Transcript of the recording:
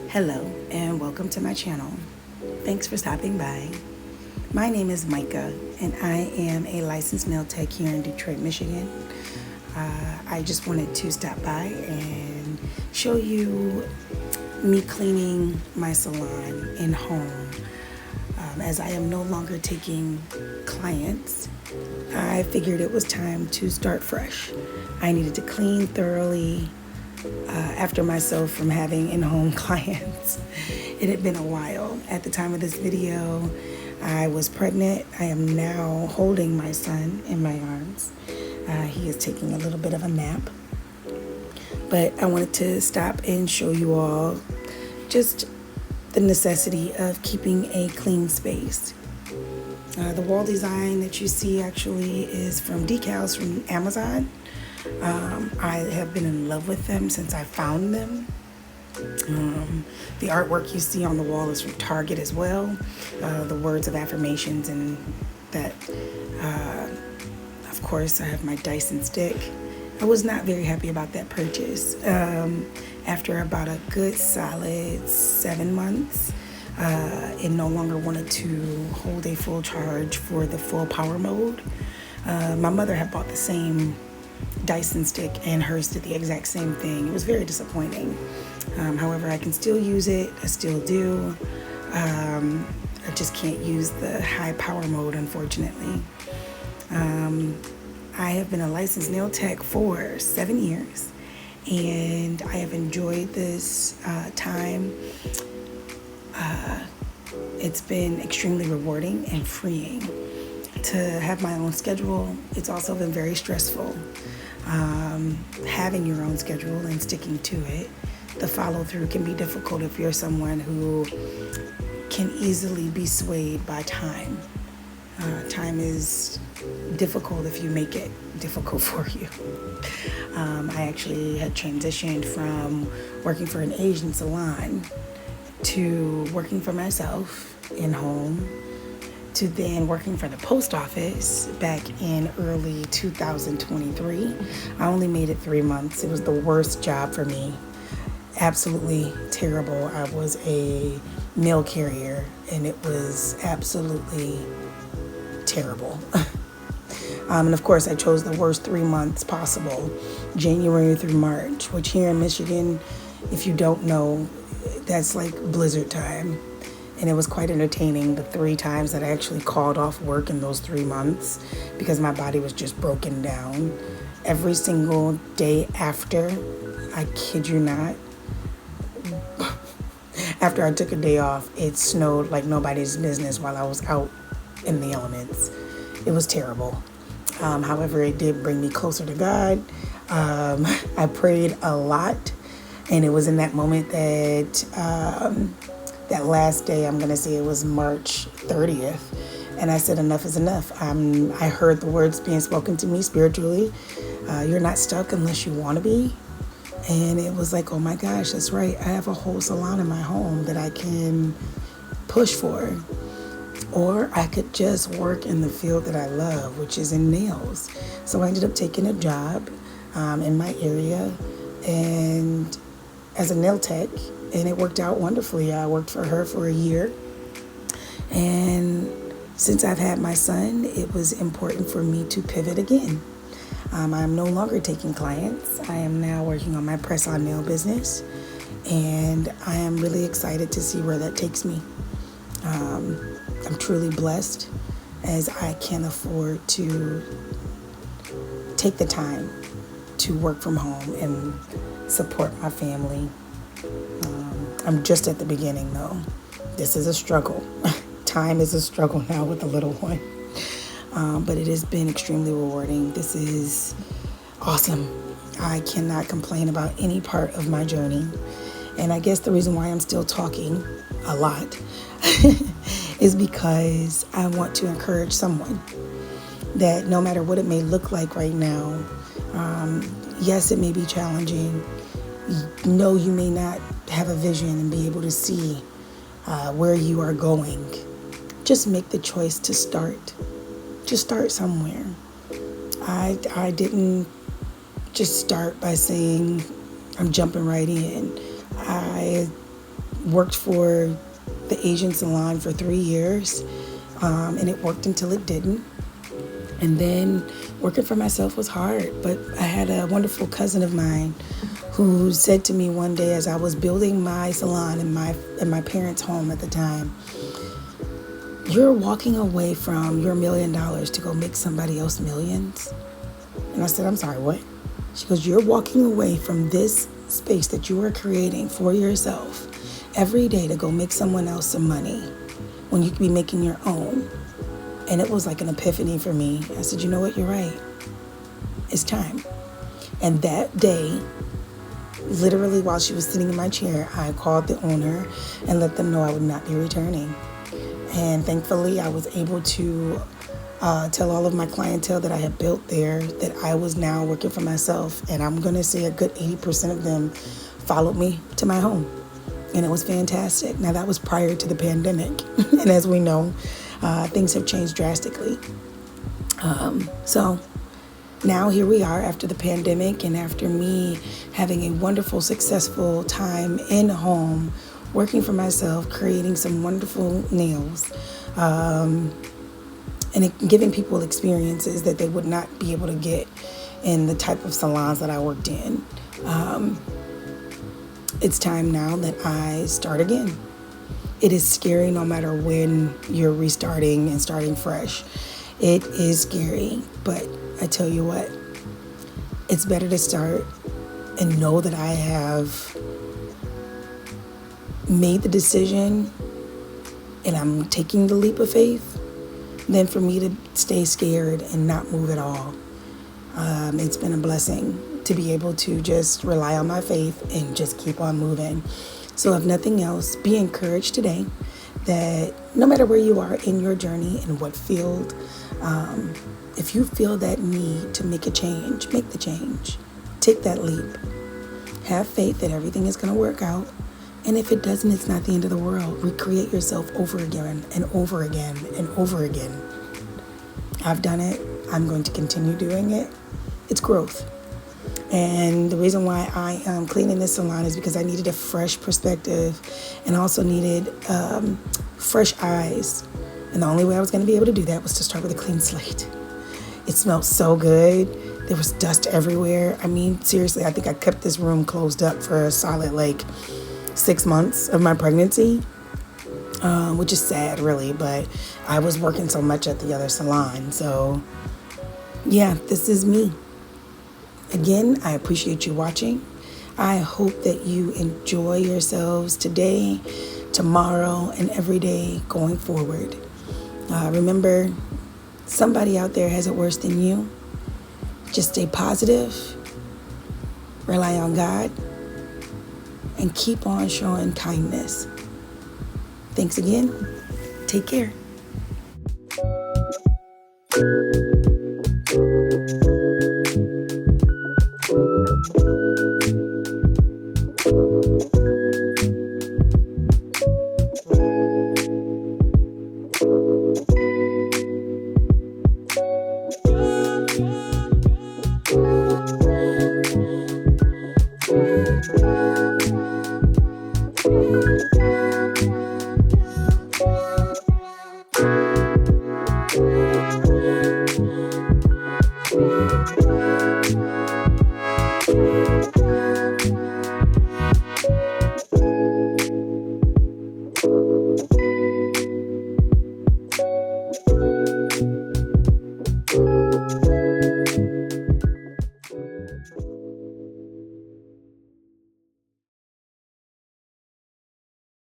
Hello and welcome to my channel. Thanks for stopping by. My name is Micah and I am a licensed nail tech here in Detroit, Michigan. I just wanted to stop by and show you me cleaning my salon in home. As I am no longer taking clients, I figured it was time to start fresh. I needed to clean thoroughly after myself from having in-home clients. It had been a while. At the time of this video, I was pregnant. I am now holding my son in my arms. He is taking a little bit of a nap. But I wanted to stop and show you all just the necessity of keeping a clean space. The wall design that you see actually is from decals from Amazon. I have been in love with them since I found them. The artwork you see on the wall is from Target as well. The words of affirmations and that. Of course, I have my Dyson stick. I was not very happy about that purchase. After about a good solid 7 months, it no longer wanted to hold a full charge for the full power mode. My mother had bought the same Dyson stick and hers did the exact same thing. It was very disappointing. However, I can still use it. I still do. I just can't use the high power mode, unfortunately. I have been a licensed nail tech for 7 years, and I have enjoyed this time. It's been extremely rewarding and freeing to have my own schedule. It's also been very stressful. Having your own schedule and sticking to it. The follow through can be difficult if you're someone who can easily be swayed by time. Time is difficult if you make it difficult for you. I actually had transitioned from working for an Asian salon to working for myself in home to then working for the post office back in early 2023. I only made it 3 months. It was the worst job for me. Absolutely terrible. I was a mail carrier and it was absolutely terrible. And of course I chose the worst 3 months possible, January through March, which here in Michigan, if you don't know, that's like blizzard time. And it was quite entertaining the 3 times that I actually called off work in those 3 months because my body was just broken down. Every single day after, I kid you not, after I took a day off, it snowed like nobody's business while I was out in the elements. It was terrible. However, it did bring me closer to God. I prayed a lot, and it was in that moment that that last day, I'm going to say it was March 30th, and I said enough is enough. I heard the words being spoken to me spiritually. You're not stuck unless you want to be. And it was like, oh my gosh, that's right. I have a whole salon in my home that I can push for. Or I could just work in the field that I love, which is in nails. So I ended up taking a job in my area and as a nail tech, and it worked out wonderfully. I worked for her for a year. And since I've had my son, it was important for me to pivot again. I'm no longer taking clients. I am now working on my press-on nail business, and I am really excited to see where that takes me. I'm truly blessed as I can afford to take the time to work from home and support my family. I'm just at the beginning though. This is a struggle. Time is a struggle now with the little one. But it has been extremely rewarding. This is awesome. I cannot complain about any part of my journey. And I guess the reason why I'm still talking a lot is because I want to encourage someone that no matter what it may look like right now, yes, it may be challenging. No, you may not have a vision and be able to see where you are going. Just make the choice to start. Just start somewhere. I didn't just start by saying I'm jumping right in. I Worked for the Asian salon for 3 years, and it worked until it didn't. And then working for myself was hard, but I had a wonderful cousin of mine who said to me one day as I was building my salon in my parents' home at the time, "You're walking away from your $1,000,000 to go make somebody else millions?" And I said, "I'm sorry, what?" She goes, "You're walking away from this space that you are creating for yourself every day to go make someone else some money when you could be making your own." And it was like an epiphany for me. I said, "You know what? You're right. It's time." And that day, literally while she was sitting in my chair, I called the owner and let them know I would not be returning. And thankfully, I was able to tell all of my clientele that I had built there that I was now working for myself. And I'm going to say a good 80% of them followed me to my home. And it was fantastic. Now, that was prior to the pandemic. And as we know, things have changed drastically. So now here we are after the pandemic, and after me having a wonderful, successful time in home, working for myself, creating some wonderful nails, and giving people experiences that they would not be able to get in the type of salons that I worked in. It's time now that I start again. It is scary no matter when you're restarting and starting fresh. It is scary, but I tell you what, it's better to start and know that I have made the decision and I'm taking the leap of faith than for me to stay scared and not move at all. It's been a blessing to be able to just rely on my faith and just keep on moving. So if nothing else, be encouraged today that no matter where you are in your journey, in what field, if you feel that need to make a change, make the change. Take that leap. Have faith that everything is going to work out. And if it doesn't, it's not the end of the world. Recreate yourself over again and over again and over again. I've done it. I'm going to continue doing it. It's growth. And the reason why I am cleaning this salon is because I needed a fresh perspective and also needed fresh eyes. And the only way I was going to be able to do that was to start with a clean slate. It smelled so good. There was dust everywhere. I mean, seriously, I think I kept this room closed up for a solid 6 months of my pregnancy, which is sad, really. But I was working so much at the other salon. So, yeah, this is me. Again, I appreciate you watching. I hope that you enjoy yourselves today, tomorrow, and every day going forward. Remember, somebody out there has it worse than you. Just stay positive, rely on God, and keep on showing kindness. Thanks again. Take care.